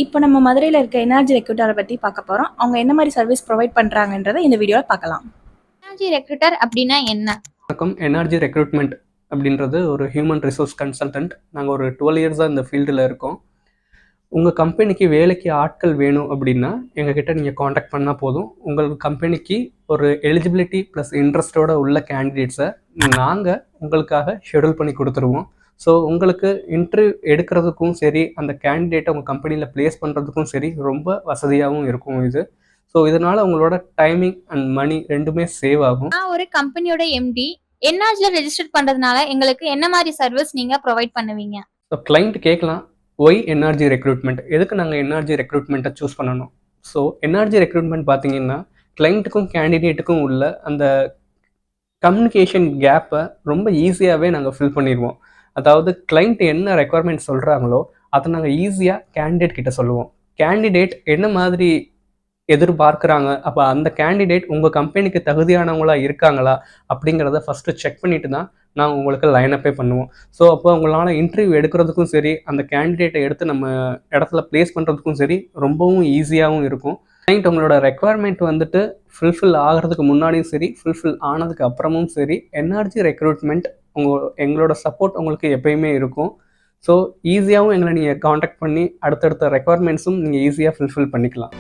இப்போ நம்ம மதுரையில் இருக்க எனர்ஜி ரெக்ரூட்டரை பற்றி பார்க்க போகிறோம். அவங்க என்ன மாதிரி சர்வீஸ் ப்ரொவைட் பண்ணுறாங்கன்றதை இந்த வீடியோவில் பார்க்கலாம். எனர்ஜி ரெக்ரூட்டர் அப்படின்னா என்ன? வணக்கம். எனர்ஜி ரெக்ரூட்மெண்ட் அப்படின்றது ஒரு ஹியூமன் ரிசோர்ஸ் கன்சல்டன்ட். நாங்கள் ஒரு 12 இயர்ஸாக இந்த ஃபீல்டில் இருக்கோம். உங்கள் கம்பெனிக்கு வேலைக்கு ஆட்கள் வேணும் அப்படின்னா எங்ககிட்ட நீங்கள் காண்டாக்ட் பண்ணால் போதும். உங்கள் கம்பெனிக்கு ஒரு எலிஜிபிலிட்டி ப்ளஸ் இன்ட்ரெஸ்டோட உள்ள கேண்டிடேட்ஸை நாங்கள் உங்களுக்காக ஷெடியூல் பண்ணி கொடுத்துருவோம். ஸோ உங்களுக்கு இன்டர்வியூ எடுக்கிறதுக்கும் சரி, அந்த கேண்டிடேட்டை உங்கள் கம்பெனியில் ப்ளேஸ் பண்ணுறதுக்கும் சரி ரொம்ப வசதியாகவும் இருக்கும் இது. ஸோ இதனால் உங்களோட டைமிங் அண்ட் மணி ரெண்டுமே சேவ் ஆகும். நான் ஒரு கம்பெனியோட எம்டி. என்ஆர்ஜியில் ரெஜிஸ்டர் பண்ணுறதுனால எங்களுக்கு என்ன மாதிரி சர்வீஸ் நீங்கள் ப்ரொவைட் பண்ணுவீங்க? ஸோ கிளைண்ட் கேட்கலாம், ஒய் எனர்ஜி ரெக்ரூட்மெண்ட், எதுக்கு நாங்கள் எனர்ஜி ரெக்ரூட்மெண்ட்டை சூஸ் பண்ணணும்? ஸோ எனர்ஜி ரெக்ரூட்மெண்ட் பார்த்தீங்கன்னா கிளைண்ட்டுக்கும் கேண்டிடேட்டுக்கும் உள்ள அந்த கம்யூனிகேஷன் கேப்பை ரொம்ப ஈஸியாகவே நாங்கள் ஃபில் பண்ணிடுவோம். அதாவது கிளைண்ட் என்ன ரெக்குவயர்மெண்ட் சொல்கிறாங்களோ அதை நாங்கள் ஈஸியாக கேண்டிடேட் கிட்ட சொல்லுவோம். கேண்டிடேட் என்ன மாதிரி எதிர்பார்க்குறாங்க, அப்போ அந்த கேண்டிடேட் உங்கள் கம்பெனிக்கு தகுதியானவங்களா இருக்காங்களா அப்படிங்கிறத ஃபஸ்ட்டு செக் பண்ணிட்டு தான் நாங்கள் உங்களுக்கு லைனப்பே பண்ணுவோம். ஸோ அப்போ உங்களால் இன்டர்வியூ எடுக்கிறதுக்கும் சரி, அந்த கேண்டிடேட்டை எடுத்து நம்ம இடத்துல ப்ளேஸ் பண்ணுறதுக்கும் சரி ரொம்பவும் ஈஸியாகவும் இருக்கும். கிளைண்ட் உங்களோட ரெக்குவயர்மெண்ட் வந்துட்டு ஃபுல்ஃபில் ஆகிறதுக்கு முன்னாடியும் சரி, ஃபுல்ஃபில் ஆனதுக்கு அப்புறமும் சரி, எனர்ஜி ரெக்ரூட்மெண்ட் எங்களோட சப்போர்ட் உங்களுக்கு எப்பயுமே இருக்கும். ஸோ ஈஸியாகவும் எங்களை நீங்கள் காண்டாக்ட் பண்ணி அடுத்தடுத்த ரெக்குவயர்மெண்ட்ஸும் நீங்கள் ஈஸியாக ஃபுல்ஃபில் பண்ணிக்கலாம்.